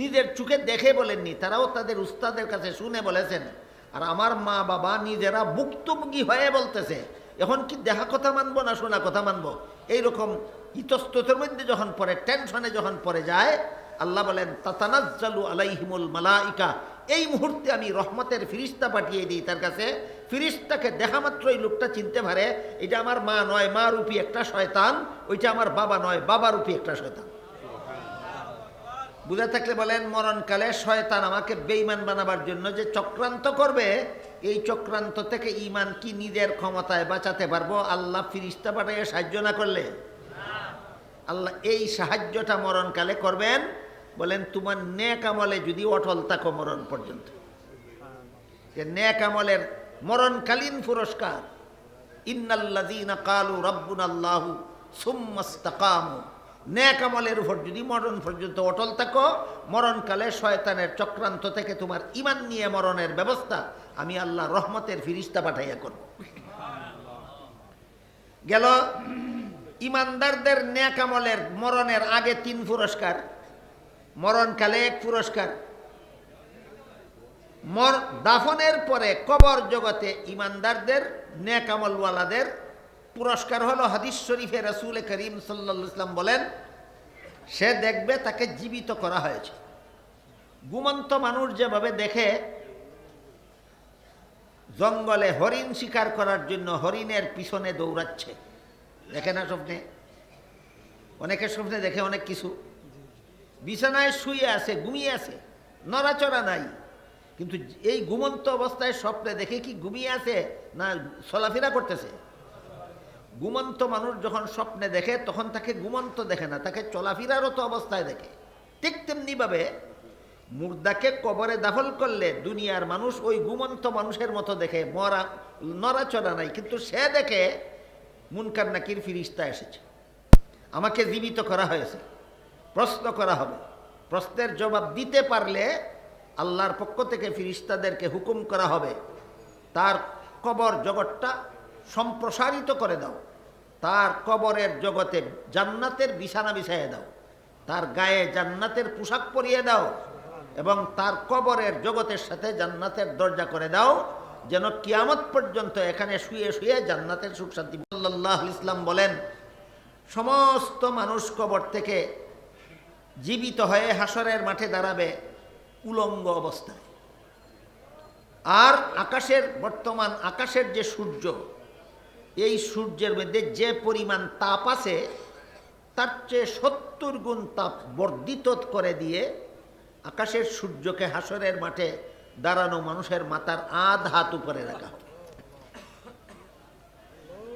নিজের চোখে দেখে বলেননি, তারাও তাদের উস্তাদের কাছে শুনে বলেছেন। আর আমার মা বাবা নিজেরা ভুক্তভোগী হয়ে বলতেছে, এখন কি দেখা কথা মানবো না শোনা কথা মানবো? এইরকম ইতস্ততের মধ্যে যখন পড়ে, টেনশনে যখন পড়ে যায়, আল্লাহ বলেন তাতানাজ্জালু আলাইহিমুল মালাইকা, এই মুহূর্তে আমি রহমতের ফিরিস্তা পাঠিয়ে দিই তার কাছে। ফিরিস্তাকে দেখা মাত্রই লোকটা চিনতে পারে এটা আমার মা নয়, মা রূপী একটা শয়তান, ওইটা আমার বাবা নয়, বাবা রূপী একটা শয়তান। বুঝে থাকলে বলেন, মরণকালে শয়তান আমাকে বেঈমান বানাবার জন্য যে চক্রান্ত করবে, এই চক্রান্ত থেকে ঈমান কি নিজের ক্ষমতায় বাঁচাতে পারবো আল্লাহ ফিরিস্তা পাঠিয়ে সাহায্য না করলে? আল্লাহ এই সাহায্যটা মরণকালে করবেন। বলেন তোমার নেক আমলে যদি অটল থাকো মরণ পর্যন্ত, যে নেক আমলের মরণকালীন পুরস্কার, ইন্নাল্লাযীনা ক্বালু রাব্বুনাল্লাহু সুম্মা ইসতাকামু, নেক আমলের উপর যদি মরণ পর্যন্ত অটল থাকো, মরণকালে শয়তানের চক্রান্ত থেকে তোমার ঈমান নিয়ে মরণের ব্যবস্থা আমি আল্লাহ রহমতের ফিরিস্তা পাঠাইয়া করব। গেল ইমানদারদের নেক আমলের মরণের আগে 3 পুরস্কার, মরণকালে 1 পুরস্কার, দাফনের পরে কবর জগতে ইমানদারদের নেক আমলওয়ালাদের পুরস্কার হলো, হাদিস শরীফে রাসূল করিম সাল্লাল্লাহু আলাইহি ওয়াসাল্লাম বলেন, সে দেখবে তাকে জীবিত করা হয়েছে। ঘুমন্ত মানুষ যেভাবে দেখে, জঙ্গলে হরিণ শিকার করার জন্য হরিণের পিছনে দৌড়াচ্ছে, দেখে না স্বপ্নে? অনেকের স্বপ্নে দেখে অনেক কিছু। বিছানায় শুয়ে আছে, ঘুমিয়ে আছে, নড়াচড়া নাই, কিন্তু এই ঘুমন্ত অবস্থায় স্বপ্নে দেখে কি ঘুমিয়ে আছে না চলাফেরা করতেছে? ঘুমন্ত মানুষ যখন স্বপ্নে দেখে তখন তাকে ঘুমন্ত দেখে না, তাকে চলাফেরারত অবস্থায় দেখে। ঠিক তেমনিভাবে মুর্দাকে কবরে দাফন করলে দুনিয়ার মানুষ ওই ঘুমন্ত মানুষের মতো দেখে, মরা নড়াচড়া নাই, কিন্তু সে দেখে মুনকার নাকির ফিরিস্তা এসেছে, আমাকে জীবিত করা হয়েছে, প্রশ্ন করা হবে। প্রশ্নের জবাব দিতে পারলে আল্লাহর পক্ষ থেকে ফিরিস্তাদেরকে হুকুম করা হবে তার কবর জগৎটা সম্প্রসারিত করে দাও, তার কবরের জগতে জান্নাতের বিছানা বিছাইয়ে দাও, তার গায়ে জান্নাতের পোশাক পরিয়ে দাও এবং তার কবরের জগতের সাথে জান্নাতের দরজা করে দাও, যেন কিয়ামত পর্যন্ত এখানে শুয়ে শুয়ে জান্নাতের সুখ শান্তি। সাল্লাল্লাহু আলাইহি ওয়াসাল্লাম বলেন, সমস্ত মানুষ কবর থেকে জীবিত হয়ে হাসরের মাঠে দাঁড়াবে উলঙ্গ অবস্থায়। আর বর্তমান আকাশের যে সূর্য, এই সূর্যের মধ্যে যে পরিমাণ তাপ আছে তার চেয়ে 70 গুণ তাপ বর্ধিত করে দিয়ে আকাশের সূর্যকে হাসরের মাঠে দাঁড়ানো মানুষের মাথার আধ হাত উপরে রাখা হবে।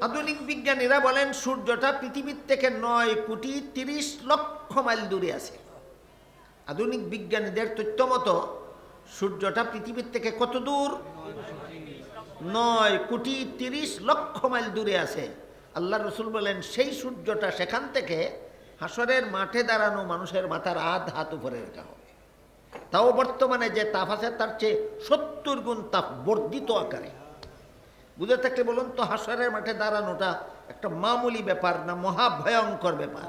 আধুনিক বিজ্ঞানীরা বলেন সূর্যটা পৃথিবীর থেকে 9,30,00,000 মাইল দূরে আছে। আধুনিক বিজ্ঞানীদের তথ্য মতো সূর্যটা পৃথিবীর থেকে কত দূর? 9,30,00,000 মাইল দূরে আছে। আল্লাহ রসুল বলেন সেই সূর্যটা সেখান থেকে হাসরের মাঠে দাঁড়ানো মানুষের মাথার আধ হাত উপরে রাখা হবে। তাও বর্তমানে যে তাপ আছে তার চেয়ে 70 গুণ তাপ বর্ধিত আকারে। বুঝে থাকলে বলুন তো, হাসরের মাঠে দাঁড়ানোটা একটা মামুলি ব্যাপার না, মহা ভয়ঙ্কর ব্যাপার।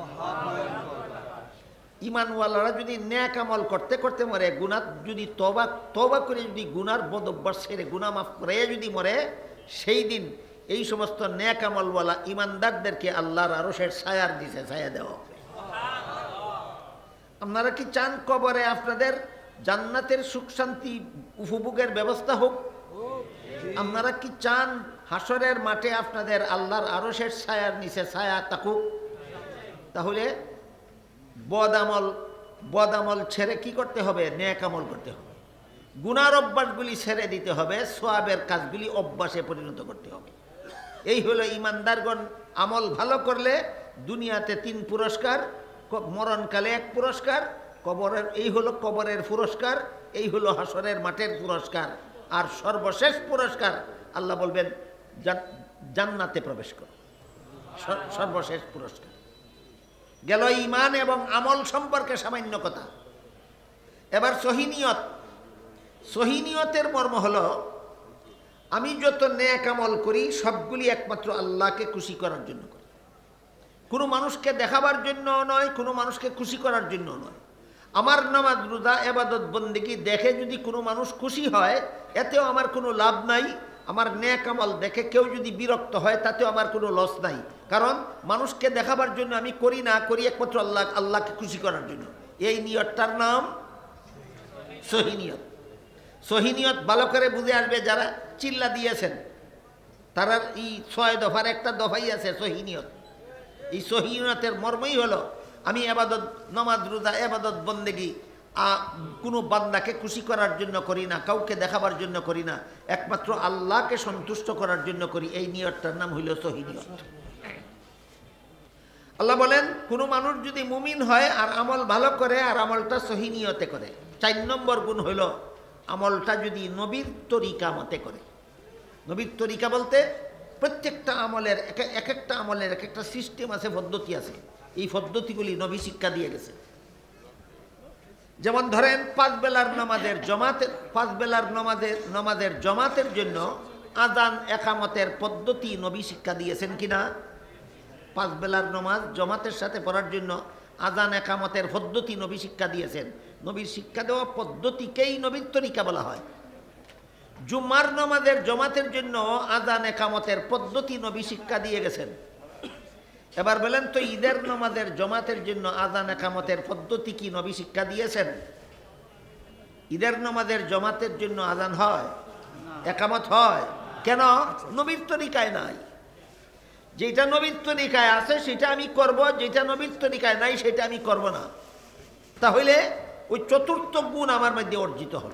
ইমানওয়ালারা যদি নেক আমল করতে করতে মরে, গুনাহ যদি তওবা করে যদি গুনার বদ অভ্যাস ছেড়ে গুনাহ মাফ করে যদি মরে, সেই দিন এই সমস্ত নেক আমলওয়ালা ইমানদারদেরকে আল্লাহর আরশের ছায়ার নিচে ছায়া দেওয়া হবে। আপনারা কি চান কবরে আপনাদের জান্নাতের সুখ শান্তি উপভোগের ব্যবস্থা হোক? আপনারা কি চান হাসরের মাঠে আপনাদের আল্লাহর আরশের ছায়ার নিচে ছায়া থাকুক? তাহলে বদ আমল ছেড়ে কি করতে হবে? নেক আমল করতে হবে। গুনার অভ্যাসগুলি ছেড়ে দিতে হবে, সওয়াবের কাজগুলি অভ্যাসে পরিণত করতে হবে। এই হলো ইমানদারগণ আমল ভালো করলে দুনিয়াতে 3 পুরস্কার, মরণকালে 1 পুরস্কার, এই হলো কবরের পুরস্কার, এই হলো হাসরের মাঠের পুরস্কার। আর সর্বশেষ পুরস্কার আল্লাহ বলবেন জান্নাতে প্রবেশ করো। সর্বশেষ পুরস্কার গেল ঈমান এবং আমল সম্পর্কে সামান্য কথা। এবার সহিনিয়তের মর্ম হলো, আমি যত নেক আমল করি সবগুলি একমাত্র আল্লাহকে খুশি করার জন্য করি। কোনো মানুষকে দেখাবার জন্য নয়, কোনো মানুষকে খুশি করার জন্য নয়। আমার নামাজ রোজা ইবাদত বন্দেগী দেখে যদি কোনো মানুষ খুশি হয়, এতেও আমার কোনো লাভ নাই। আমার নেক আমল দেখে কেউ যদি বিরক্ত হয়, তাতেও আমার কোনো লস নাই। কারণ মানুষকে দেখাবার জন্য আমি করি না, করি একমাত্র আল্লাহকে খুশি করার জন্য। এই নিয়তটার নাম সহিনিয়ত। সহিনিয়ত ভালো করে বুঝে আসবে যারা চিল্লা দিয়েছেন, তারা এই 6 দফার একটা দফাই আছে সহিনিয়ত। এই সহিনিয়তের মর্মই হলো, আমি নামাজ রোজা ইবাদত বন্দেগী কোনো বান্দাকে খুশি করার জন্য করি না, কাউকে দেখাবার জন্য করি না, একমাত্র আল্লাহকে সন্তুষ্ট করার জন্য করি। এই নিয়তটার নাম হইল সহিনিয়ত। আল্লাহ বলেন, কোনো মানুষ যদি মুমিন হয় আর আমল ভালো করে আর আমলটা সহিনিয়তে করে, 4 নম্বর গুণ হইল আমলটা যদি নবীর তরিকা মতে করে। নবীর তরিকা বলতে প্রত্যেকটা আমলের এক একটা আমলের এক একটা সিস্টেম আছে, পদ্ধতি আছে। এই পদ্ধতিগুলি নবী শিক্ষা দিয়ে গেছে। যেমন ধরেন 5 বেলার নামাজের জমাতের জন্য আযান একামতের পদ্ধতি নবী শিক্ষা দিয়েছেন কিনা? 5 বেলার নামাজ জমাতের সাথে পড়ার জন্য আযান একামতের পদ্ধতি নবী শিক্ষা দিয়েছেন। নবীর শিক্ষা দেওয়া পদ্ধতিকেই নবীর তরিকা বলা হয়। জুম্মার নামাজের জমাতের জন্য আযান একামতের পদ্ধতি নবী শিক্ষা দিয়ে গেছেন। এবার বলেন তো, ঈদের নামাজের জমাতের জন্য আযান একামতের পদ্ধতি কি নবী শিক্ষা দিয়েছেন? ঈদের নামাজের জমাতের জন্য আযান হয়, একামত হয়, কেন? নবীর তরিকায় নাই। যেটা নবীর তরিকায় আছে সেটা আমি করব, যেটা নবীর তরিকায় নাই সেটা আমি করব না। তাহলে ওই 4র্থ গুণ আমার মধ্যে অর্জিত হল।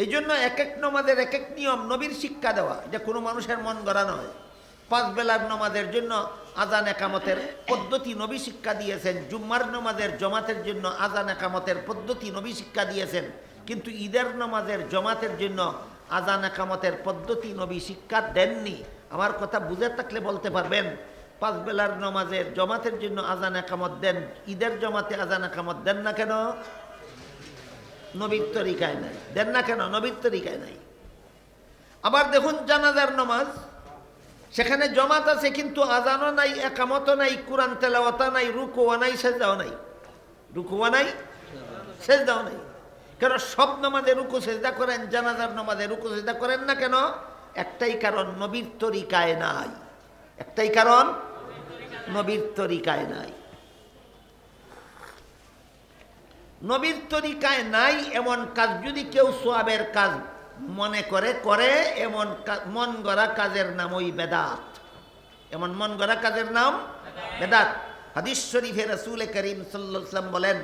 এই জন্য এক এক নামাজের এক এক নিয়ম নবীর শিক্ষা দেওয়া, যে কোনো মানুষের মন গড়া নয়। 5 বেলার নামাজের জন্য আযান একামতের পদ্ধতি নবী শিক্ষা দিয়েছেন। জুম্মার নামাজের জমাতের জন্য আযান একামতের পদ্ধতি নবী শিক্ষা দিয়েছেন। কিন্তু ঈদের নামাজের জমাতের জন্য আযান একামতের পদ্ধতি নবী শিক্ষা দেননি। আমার কথা বুঝে থাকলে বলতে পারবেন, 5 বেলার নামাজের জমাতের জন্য আযান একামত দেন, ঈদের জমাতে আযান একামত দেন না কেন? নবীর তরিকায় নাই। দেন না কেন? নবীর তরিকায় নাই। আবার দেখুন জানাজার নামাজ, সেখানে জমাত আছে কিন্তু আজানও নাই, একামতও নাই, কোরআন তেলাওয়াত নাই, রুকুও নাই, সেজদাও নাই। রুকুও নাই, সেজদাও নাই। কেন সব নামাজে রুকু সেজদা করেন, জানাজার নামাজে রুকু সেজদা করেন না কেন? একটাই কারণ, নবীর তরিকায় নাই। একটাই কারণ, নবীর তরিকায় নাই। নবীর তরিকায় নাই এমন কাজ যদি কেউ সওয়াবের কাজ মনে করে এমন মন গড়া কাজের নাম ওই বেদাত। এমন মন গড়া কাজের নাম বেদাত। হাদিস শরীফে রাসূল করিম সাল্লাল্লাহু আলাইহি ওয়াসাল্লাম বলেন,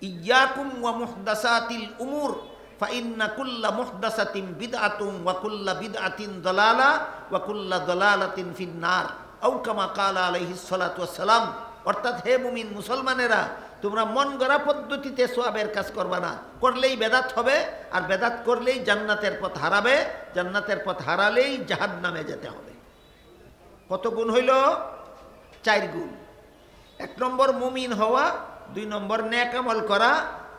ইয়াকুম ওয়া মুহদাসাতিল উমুর ফাইন্না কুল্লা মুহদাসাতিন বিদআতুন ওয়া কুল্লা বিদআতিন দালালা ওয়া কুল্লা দালালাতিন ফিন্নার, আও কামা ক্বালা আলাইহিস সালাতু ওয়াস সালাম। অর্থাৎ হে মুমিন মুসলমানেরা, তোমরা মন গড়া পদ্ধতিতে সওয়াবের কাজ করবা না, করলেই বেদাত হবে, আর বেদাত করলেই জান্নাতের পথ হারাবে, জান্নাতের পথ হারালেই জাহান্নামে যেতে হবে। কত গুণ হইল? 4 গুণ। 1 নম্বর মুমিন হওয়া, 2 নম্বর নেক আমল করা,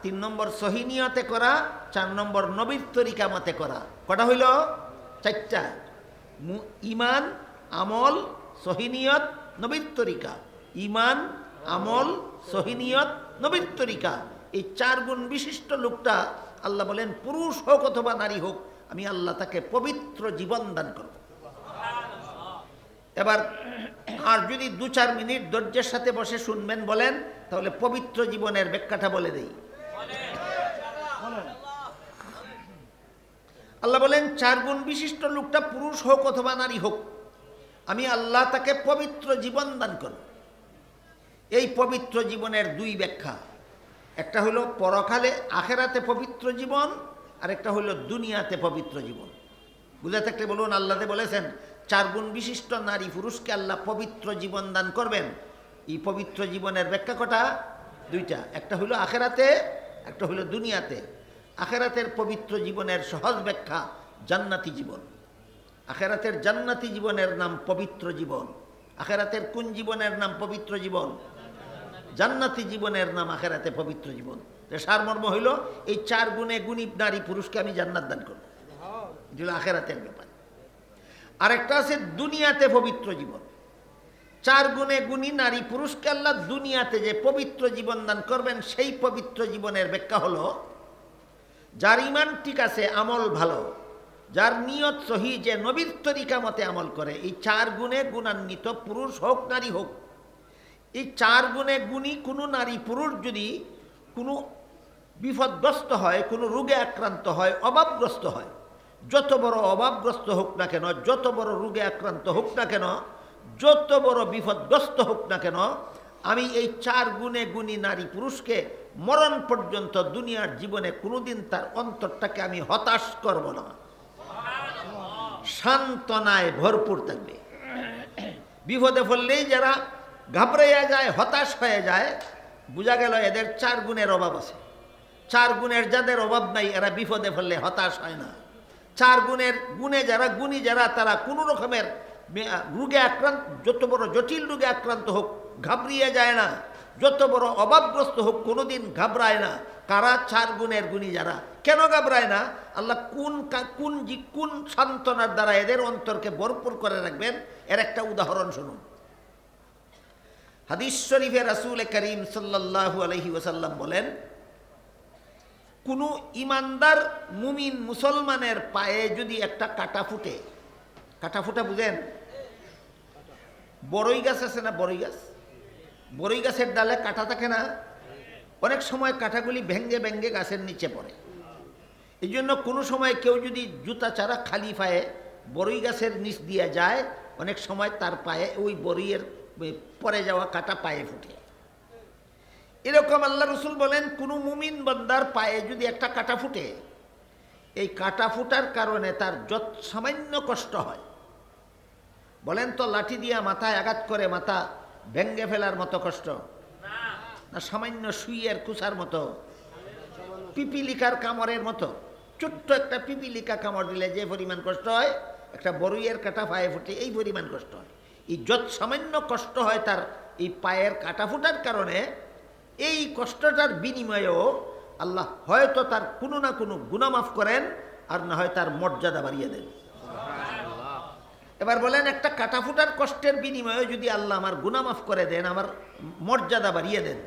3 নম্বর সহি নিয়তে করা, 4 নম্বর নবীর তরিকা মতে করা। কটা হইল? 4টা। ঈমান, আমল, সহি নিয়ত, নবীর তরিকা। ঈমান, আমল, সহি নিয়ত, নবীর তরিকা। এই 4 গুণ বিশিষ্ট লোকটা আল্লাহ বলেন, পুরুষ হোক অথবা নারী হোক, আমি আল্লাহ তাকে পবিত্র জীবন দান করব। এবার আর যদি 2-4 মিনিট ধৈর্যের সাথে বসে শুনবেন বলেন, তাহলে পবিত্র জীবনের ব্যাখ্যাটা বলে দেই। আল্লাহ বলেন 4 গুণ বিশিষ্ট লোকটা পুরুষ হোক অথবা নারী হোক, আমি আল্লাহ তাকে পবিত্র জীবন দান করব। এই পবিত্র জীবনের 2 ব্যাখ্যা। একটা হলো পরকালে আখেরাতে পবিত্র জীবন, আর একটা হলো দুনিয়াতে পবিত্র জীবন। বুঝে থাকলে বলুন, আল্লাহতে বলেছেন 4 গুণ বিশিষ্ট নারী পুরুষকে আল্লাহ পবিত্র জীবন দান করবেন। এই পবিত্র জীবনের ব্যাখ্যা কটা? 2টা। একটা হলো আখেরাতে, একটা হলো দুনিয়াতে। আখেরাতের পবিত্র জীবনের সহজ ব্যাখ্যা জান্নাতি জীবন। আখেরাতের জান্নাতি জীবনের নাম পবিত্র জীবন। আখেরাতের কোন জীবনের নাম পবিত্র জীবন? জান্নাতি জীবনের নাম আখেরাতে পবিত্র জীবন। সারমর্ম হইল, এই 4 গুণে গুণী নারী পুরুষকে আমি জান্নাত দান করব। এটা হলো আখেরাতের ব্যাপার। আরেকটা আছে দুনিয়াতে পবিত্র জীবন। 4 গুণে গুণী নারী পুরুষকে আল্লাহ দুনিয়াতে যে পবিত্র জীবন দান করবেন, সেই পবিত্র জীবনের ব্যাখ্যা হলো, যার ঈমান ঠিক আছে, আমল ভালো, যার নিয়ত সহি, যে নবীর তরিকা মতে আমল করে, এই 4 গুণে গুণান্বিত পুরুষ হোক নারী হোক, এই 4 গুণে গুণী কোনো নারী পুরুষ যদি কোনো বিপদগ্রস্ত হয়, কোনো রোগে আক্রান্ত হয়, অভাবগ্রস্ত হয়, যত বড় অভাবগ্রস্ত হোক না কেন, যত বড় রোগে আক্রান্ত হোক না কেন, যত বড় বিপদগ্রস্ত হোক না কেন, আমি এই 4 গুণে গুণী নারী পুরুষকে মরণ পর্যন্ত দুনিয়ার জীবনে কোনোদিন তার অন্তরটাকে আমি হতাশ করব না, সান্ত্বনায় ভরপুর থাকবে। বিপদে পড়লেই যারা ঘাবড়াইয়া যায়, হতাশ হয়ে যায়, বোঝা গেল এদের 4 গুণের অভাব আছে। 4 গুণের যাদের অভাব নাই, এরা বিপদে পড়লে হতাশ হয় না। 4 গুণের গুণে যারা গুণী, যারা তারা কোনো রকমের রোগে আক্রান্ত, যত বড় জটিল রোগে আক্রান্ত হোক ঘাবড়িয়ে যায় না, যত বড় অভাবগ্রস্ত হোক কোনোদিন ঘাবড়ায় না। কারা? 4 গুণের গুণী যারা। কেন ঘাবড়ায় না? আল্লাহ কোন সান্ত্বনার দ্বারা এদের অন্তরকে ভরপুর করে রাখবেন, এর একটা উদাহরণ শুনুন। হাদিস শরীফে রাসূল করিম সাল্লাল্লাহু আলাইহি ওয়াসাল্লাম বলেন, কোনো ইমানদার মুমিন মুসলমানের পায়ে যদি একটা কাটা ফুটে, কাটা ফুটা বুঝেন? বড়ই গাছ আছে না, বড়ই গাছ, বড়ই গাছের ডালে কাটা থাকে না? অনেক সময় কাটাগুলি ভেঙ্গে ভেঙ্গে গাছের নিচে পড়ে। এই জন্য কোনো সময় কেউ যদি জুতা ছাড়া খালি পায়ে বড়ই গাছের নিচ দিয়ে যায়, অনেক সময় তার পায়ে ওই বড়ইয়ের পরে যাওয়া কাটা পায়ে ফুটে। এরকম আল্লাহ রসুল বলেন, কোনো মুমিন বান্দার পায়ে যদি একটা কাটা ফুটে, এই কাটা ফুটার কারণে তার যত সামান্য কষ্ট হয়, বলেন তো লাঠি দিয়া মাথায় আঘাত করে মাথা ভেঙ্গে ফেলার মতো কষ্ট না, সামান্য সুইয়ের কুচার মতো, পিপিলিকার কামড়ের মতো, ছোট্ট একটা পিপিলিকা কামড় দিলে যে পরিমাণ কষ্ট হয়, একটা বড়ইয়ের কাটা পায়ে ফুটে এই পরিমাণ কষ্ট হয়। এই যত সামান্য কষ্ট হয় তার এই পায়ের কাটা ফুটার কারণে, এই কষ্টটার বিনিময়েও আল্লাহ হয়তো তার কোনো না কোনো গুনাহ মাফ করেন, আর না হয় তার মর্যাদা বাড়িয়ে দেন। এবার বলেন, একটা কাটাফুটার কষ্টের বিনিময়ে যদি আল্লাহ আমার গুনাহ মাফ করে দেন, আমার মর্যাদা বাড়িয়ে দেন,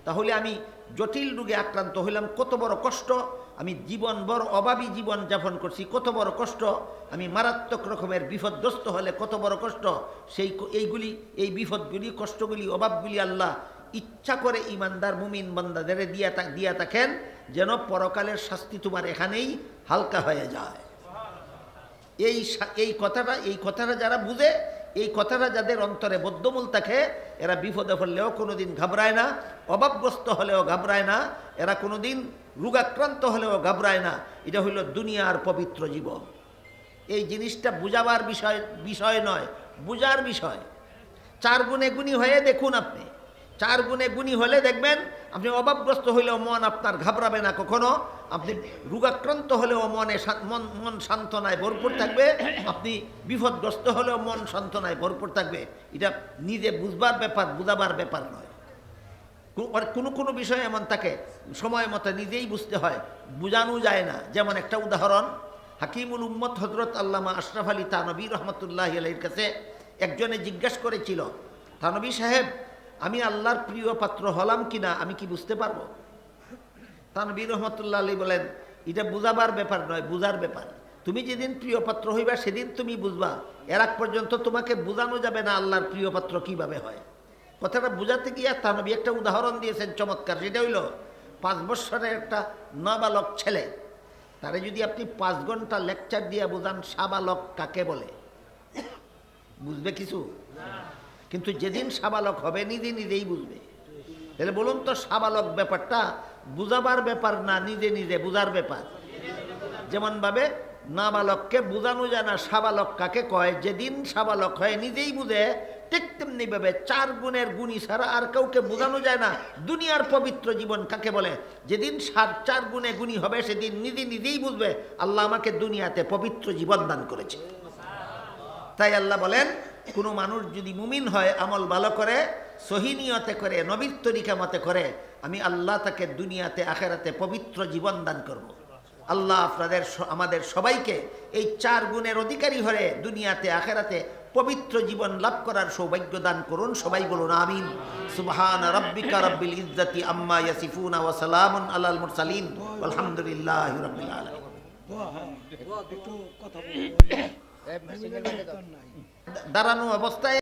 তাহলে আমি জটিল রোগে আক্রান্ত হইলাম, কত বড় কষ্ট। আমি জীবনভর অভাবী জীবন যাপন করছি, কত বড় কষ্ট। আমি মারাত্মক রকমের বিপদগ্রস্ত হলে কত বড় কষ্ট। এই বিপদগুলি, কষ্টগুলি, অভাবগুলি আল্লাহ ইচ্ছা করে ইমানদার মুমিন বান্দাদের দিয়া থাকেন, যেন পরকালের শাস্তি তোমার এখানেই হালকা হয়ে যায়। এই কথাটা যারা বুঝে, এই কথাটা যাদের অন্তরে বদ্ধমূল থাকে, এরা বিপদে পড়লেও কোনোদিন ঘাবড়ায় না, অভাবগ্রস্ত হলেও ঘাবড়ায় না, এরা কোনোদিন রোগাক্রান্ত হলেও ঘাবড়ায় না। এটা হইল দুনিয়ার পবিত্র জীবন। এই জিনিসটা বুঝাবার বিষয় নয়, বুঝার বিষয়। 4 গুণে গুণী হয়ে দেখুন আপনি। 4 গুণে গুণী হলে দেখবেন আপনি অভাবগ্রস্ত হইলেও মন আপনার ঘাবড়াবে না কখনো। আপনি রোগাক্রান্ত হলেও মন সান্ত্বনায় ভরপুর থাকবে। আপনি বিপদগ্রস্ত হলেও মন সান্ত্বনায় ভরপুর থাকবে। এটা নিজে বুঝবার ব্যাপার, বুঝাবার ব্যাপার নয়। কোনো বিষয় এমন থাকে সময় মতো নিজেই বুঝতে হয়, বুঝানো যায় না। যেমন একটা উদাহরণ, হাকিমুল উম্মত হজরত আল্লামা আশরাফ আলী থানভী রহমতুল্লাহি আলাইহির কাছে একজনে জিজ্ঞাসা করেছিল, থানভী সাহেব, আমি আল্লাহর প্রিয় পাত্র হলাম কিনা আমি কি বুঝতে পারবো? থানভী রহমতুল্লাহ আলী বলেন, এটা বুঝাবার ব্যাপার নয়, বুঝার ব্যাপার। তুমি যেদিন প্রিয় পাত্র হইবা সেদিন তুমি বুঝবা। এর আগ পর্যন্ত তোমাকে বোঝানো যাবে না আল্লাহর প্রিয় পাত্র কিভাবে হয়। কথাটা বুঝাতে গিয়ে থানভী একটা উদাহরণ দিয়েছেন চমৎকার। সেটা হইল 5 বৎসরের একটা নাবালক ছেলে, তারে যদি আপনি 5 ঘন্টা লেকচার দিয়ে বোঝান সাবালক কাকে বলে, বুঝবে কিছু? কিন্তু যেদিন সাবালক হবে নিজেই বুঝবে। তাহলে বলুন তো, সাবালক ব্যাপারটা বুঝাবার ব্যাপার না, নিজে বুঝার ব্যাপার। যেমনভাবে নাবালককে বোঝানো যায় না সাবালক কাকে কয়, যেদিন সাবালক হয় নিজেই বুঝে, ঠিক তেমনি ভাবে 4 গুণের গুণী ছাড়া আর কাউকে বোঝানো যায় না দুনিয়ার পবিত্র জীবন কাকে বলে। যেদিন 4 গুণে গুণী হবে সেদিন নিজেই বুঝবে আল্লাহ আমাকে দুনিয়াতে পবিত্র জীবন দান করেছে। তাই আল্লাহ বলেন, কোনো মানুষ যদি মুমিন হয়, আমল ভালো করে, সহি নিয়তে করে, নবীর তরিকা মতে করে, আমি আল্লাহ তাকে দুনিয়াতে আখেরাতে পবিত্র জীবন দান করব। আল্লাহ আমাদের সবাইকে এই 4 গুণের অধিকারী হয়ে দুনিয়াতে আখেরাতে পবিত্র জীবন লাভ করার সৌভাগ্য দান করুন। সবাই বলুন আমিন। সুবহান রাব্বিকা রাব্বিল ইজ্জাতি আম্মা ইয়াসিফুন ওয়া সালামুন আলাল মুরসালিন আলহামদুলিল্লাহি রাব্বিল আলামিন। দাঁড়ানো অবস্থায়